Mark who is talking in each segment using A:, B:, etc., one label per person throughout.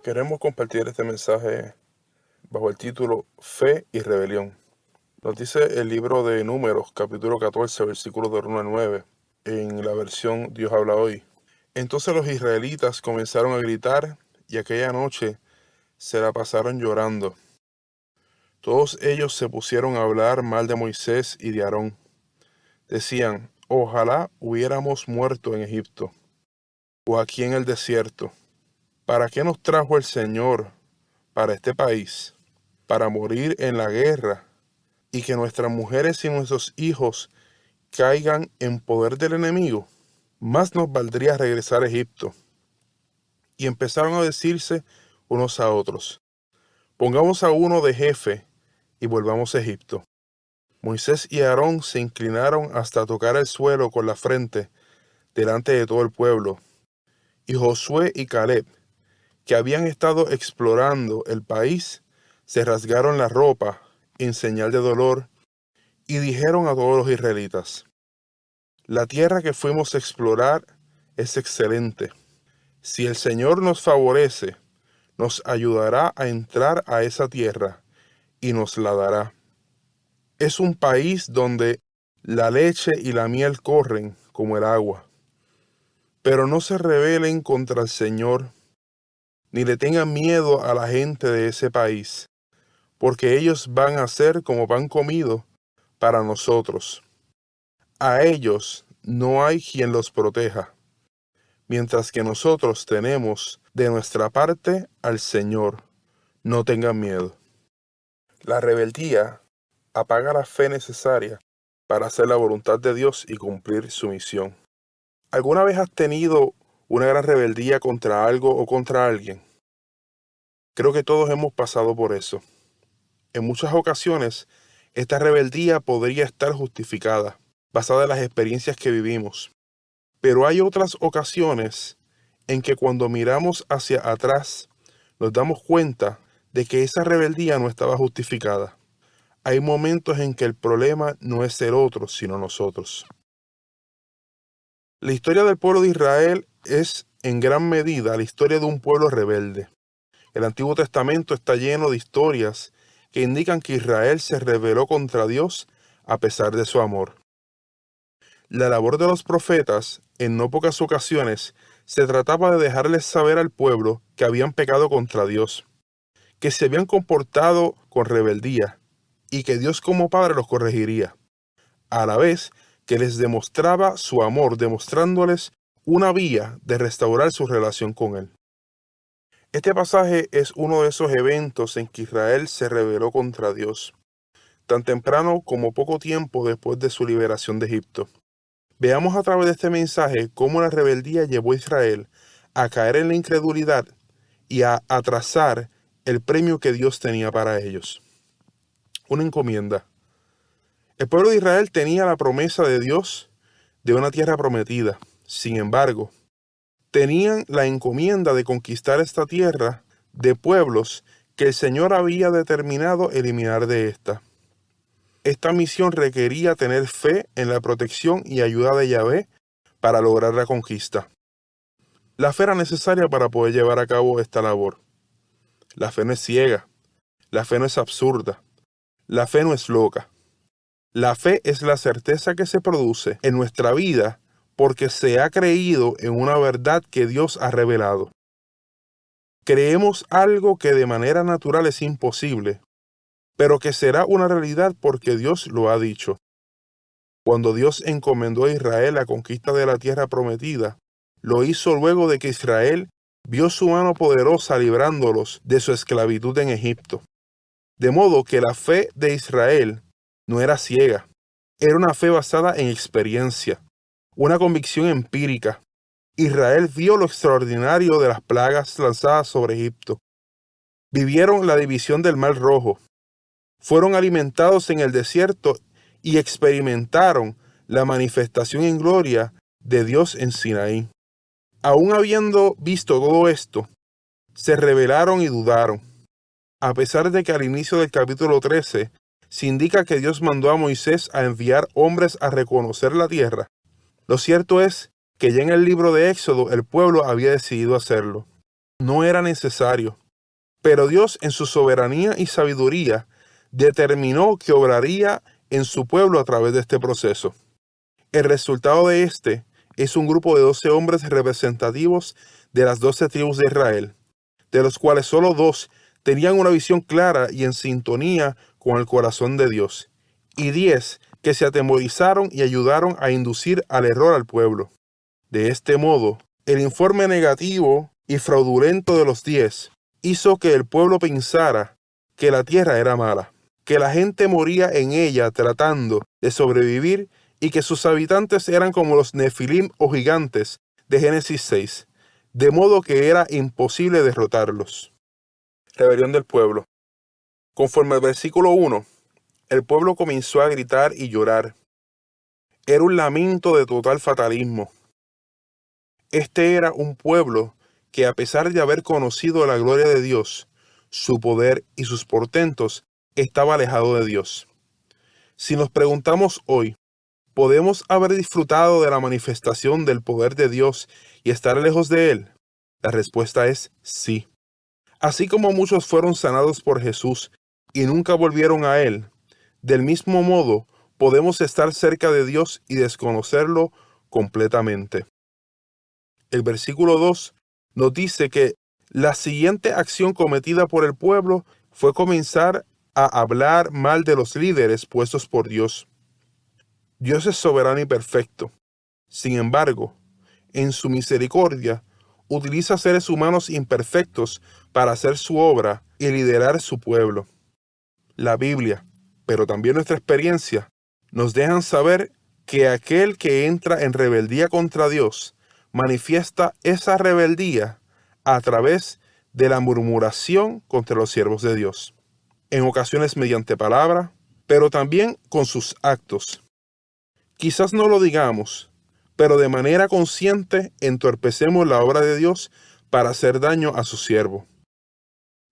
A: Queremos compartir este mensaje bajo el título Fe y Rebelión. Nos dice el libro de Números, capítulo 14, versículos del 1 al 9, en la versión Dios habla hoy. Entonces los israelitas comenzaron a gritar y aquella noche se la pasaron llorando. Todos ellos se pusieron a hablar mal de Moisés y de Aarón. Decían, ojalá hubiéramos muerto en Egipto o aquí en el desierto. ¿Para qué nos trajo el Señor para este país? Para morir en la guerra y que nuestras mujeres y nuestros hijos caigan en poder del enemigo. Más nos valdría regresar a Egipto. Y empezaron a decirse unos a otros, pongamos a uno de jefe y volvamos a Egipto. Moisés y Aarón se inclinaron hasta tocar el suelo con la frente delante de todo el pueblo. Y Josué y Caleb, que habían estado explorando el país, se rasgaron la ropa en señal de dolor y dijeron a todos los israelitas, la tierra que fuimos a explorar es excelente. Si el Señor nos favorece, nos ayudará a entrar a esa tierra y nos la dará. Es un país donde la leche y la miel corren como el agua. Pero no se rebelen contra el Señor, ni le tengan miedo a la gente de ese país, porque ellos van a ser como pan comido para nosotros. A ellos no hay quien los proteja, mientras que nosotros tenemos de nuestra parte al Señor. No tengan miedo. La rebeldía apaga la fe necesaria para hacer la voluntad de Dios y cumplir su misión. ¿Alguna vez has tenido una gran rebeldía contra algo o contra alguien? Creo que todos hemos pasado por eso. En muchas ocasiones, esta rebeldía podría estar justificada, basada en las experiencias que vivimos. Pero hay otras ocasiones en que cuando miramos hacia atrás, nos damos cuenta de que esa rebeldía no estaba justificada. Hay momentos en que el problema no es el otro, sino nosotros. La historia del pueblo de Israel es en gran medida la historia de un pueblo rebelde. El Antiguo Testamento está lleno de historias que indican que Israel se rebeló contra Dios a pesar de su amor. La labor de los profetas, en no pocas ocasiones, se trataba de dejarles saber al pueblo que habían pecado contra Dios, que se habían comportado con rebeldía y que Dios como Padre los corregiría, a la vez que les demostraba su amor, demostrándoles una vía de restaurar su relación con Él. Este pasaje es uno de esos eventos en que Israel se rebeló contra Dios, tan temprano como poco tiempo después de su liberación de Egipto. Veamos a través de este mensaje cómo la rebeldía llevó a Israel a caer en la incredulidad y a atrasar el premio que Dios tenía para ellos. Una encomienda. El pueblo de Israel tenía la promesa de Dios de una tierra prometida. Sin embargo, tenían la encomienda de conquistar esta tierra de pueblos que el Señor había determinado eliminar de esta. Esta misión requería tener fe en la protección y ayuda de Yahvé para lograr la conquista. La fe era necesaria para poder llevar a cabo esta labor. La fe no es ciega, la fe no es absurda, la fe no es loca. La fe es la certeza que se produce en nuestra vida porque se ha creído en una verdad que Dios ha revelado. Creemos algo que de manera natural es imposible, pero que será una realidad porque Dios lo ha dicho. Cuando Dios encomendó a Israel la conquista de la tierra prometida, lo hizo luego de que Israel vio su mano poderosa librándolos de su esclavitud en Egipto. De modo que la fe de Israel no era ciega, era una fe basada en experiencia, una convicción empírica. Israel vio lo extraordinario de las plagas lanzadas sobre Egipto. Vivieron la división del Mar Rojo. Fueron alimentados en el desierto y experimentaron la manifestación en gloria de Dios en Sinaí. Aún habiendo visto todo esto, se rebelaron y dudaron. A pesar de que al inicio del capítulo 13 se indica que Dios mandó a Moisés a enviar hombres a reconocer la tierra, lo cierto es que ya en el libro de Éxodo el pueblo había decidido hacerlo. No era necesario. Pero Dios, en su soberanía y sabiduría, determinó que obraría en su pueblo a través de este proceso. El resultado de este es un grupo de 12 hombres representativos de las 12 tribus de Israel, de los cuales solo 2 tenían una visión clara y en sintonía con el corazón de Dios, y 10 que se atemorizaron y ayudaron a inducir al error al pueblo. De este modo, el informe negativo y fraudulento de los 10 hizo que el pueblo pensara que la tierra era mala, que la gente moría en ella tratando de sobrevivir y que sus habitantes eran como los nefilim o gigantes de Génesis 6, de modo que era imposible derrotarlos. Rebelión del pueblo. Conforme al versículo 1, el pueblo comenzó a gritar y llorar. Era un lamento de total fatalismo. Este era un pueblo que, a pesar de haber conocido la gloria de Dios, su poder y sus portentos, estaba alejado de Dios. Si nos preguntamos hoy, ¿podemos haber disfrutado de la manifestación del poder de Dios y estar lejos de Él? La respuesta es sí. Así como muchos fueron sanados por Jesús y nunca volvieron a Él, del mismo modo podemos estar cerca de Dios y desconocerlo completamente. El versículo 2 nos dice que la siguiente acción cometida por el pueblo fue comenzar a hablar mal de los líderes puestos por Dios. Dios es soberano y perfecto. Sin embargo, en su misericordia, utiliza seres humanos imperfectos para hacer su obra y liderar su pueblo. La Biblia, pero también nuestra experiencia, nos dejan saber que aquel que entra en rebeldía contra Dios manifiesta esa rebeldía a través de la murmuración contra los siervos de Dios, en ocasiones mediante palabra, pero también con sus actos. Quizás no lo digamos, pero de manera consciente entorpecemos la obra de Dios para hacer daño a su siervo.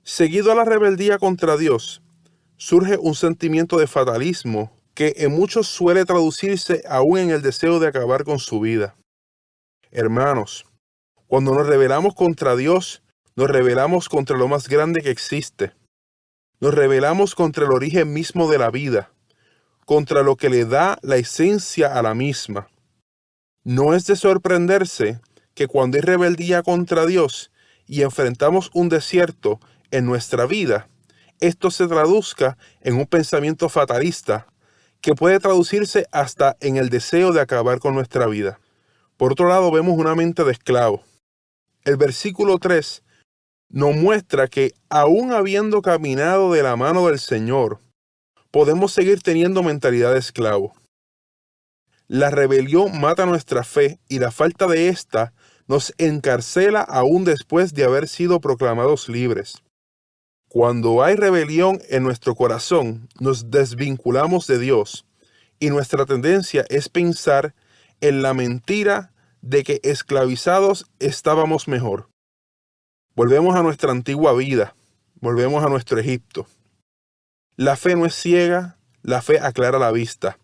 A: Seguido a la rebeldía contra Dios, surge un sentimiento de fatalismo que en muchos suele traducirse aún en el deseo de acabar con su vida. Hermanos, cuando nos rebelamos contra Dios, nos rebelamos contra lo más grande que existe. Nos rebelamos contra el origen mismo de la vida, contra lo que le da la esencia a la misma. No es de sorprenderse que cuando hay rebeldía contra Dios y enfrentamos un desierto en nuestra vida, esto se traduzca en un pensamiento fatalista que puede traducirse hasta en el deseo de acabar con nuestra vida. Por otro lado, vemos una mente de esclavo. El versículo 3 nos muestra que, aún habiendo caminado de la mano del Señor, podemos seguir teniendo mentalidad de esclavo. La rebelión mata nuestra fe y la falta de ésta nos encarcela aún después de haber sido proclamados libres. Cuando hay rebelión en nuestro corazón, nos desvinculamos de Dios y nuestra tendencia es pensar en la mentira de que esclavizados estábamos mejor. Volvemos a nuestra antigua vida, volvemos a nuestro Egipto. La fe no es ciega, la fe aclara la vista.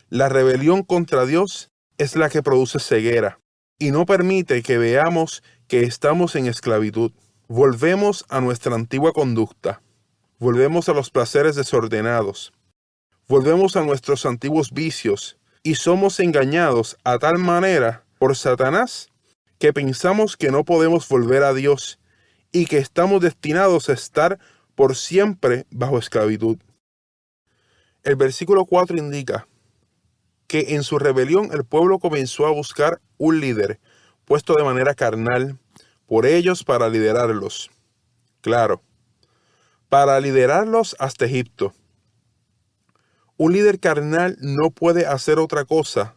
A: La rebelión contra Dios es la que produce ceguera y no permite que veamos que estamos en esclavitud. Volvemos a nuestra antigua conducta. Volvemos a los placeres desordenados. Volvemos a nuestros antiguos vicios y somos engañados a tal manera por Satanás que pensamos que no podemos volver a Dios y que estamos destinados a estar por siempre bajo esclavitud. El versículo 4 indica que en su rebelión el pueblo comenzó a buscar un líder puesto de manera carnal por ellos para liderarlos. Claro, para liderarlos hasta Egipto. Un líder carnal no puede hacer otra cosa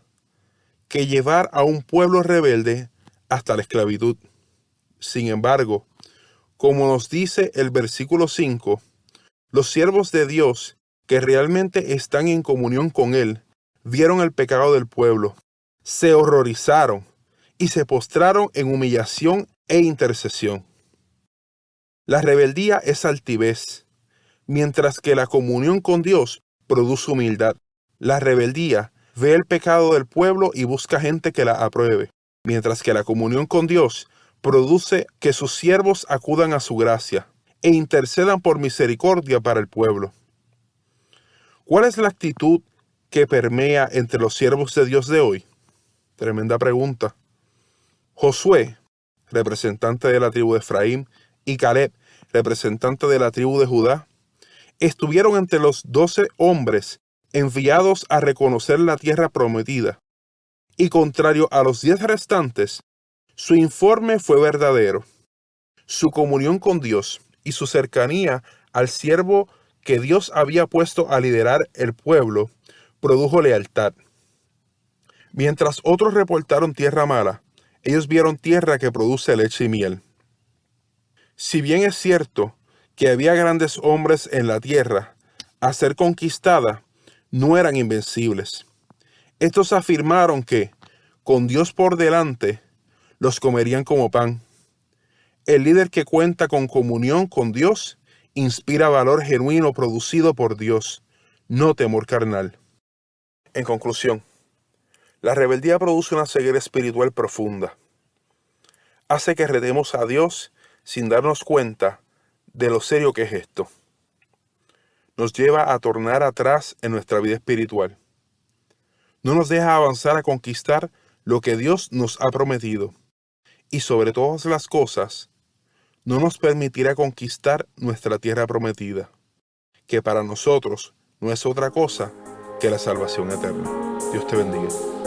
A: que llevar a un pueblo rebelde hasta la esclavitud. Sin embargo, como nos dice el versículo 5, los siervos de Dios que realmente están en comunión con Él vieron el pecado del pueblo, se horrorizaron y se postraron en humillación e intercesión. La rebeldía es altivez, mientras que la comunión con Dios produce humildad. La rebeldía ve el pecado del pueblo y busca gente que la apruebe, mientras que la comunión con Dios produce que sus siervos acudan a su gracia e intercedan por misericordia para el pueblo. ¿Cuál es la actitud que permea entre los siervos de Dios de hoy? Tremenda pregunta. Josué, representante de la tribu de Efraín, y Caleb, representante de la tribu de Judá, estuvieron entre los 12 hombres enviados a reconocer la tierra prometida, y contrario a los 10 restantes, su informe fue verdadero. Su comunión con Dios y su cercanía al siervo que Dios había puesto a liderar el pueblo produjo lealtad. Mientras otros reportaron tierra mala, ellos vieron tierra que produce leche y miel. Si bien es cierto que había grandes hombres en la tierra a ser conquistada, no eran invencibles. Estos afirmaron que, con Dios por delante, los comerían como pan. El líder que cuenta con comunión con Dios inspira valor genuino producido por Dios, no temor carnal. En conclusión, la rebeldía produce una ceguera espiritual profunda. Hace que retemos a Dios sin darnos cuenta de lo serio que es esto. Nos lleva a tornar atrás en nuestra vida espiritual. No nos deja avanzar a conquistar lo que Dios nos ha prometido. Y sobre todas las cosas, no nos permitirá conquistar nuestra tierra prometida, que para nosotros no es otra cosa que la salvación eterna. Dios te bendiga.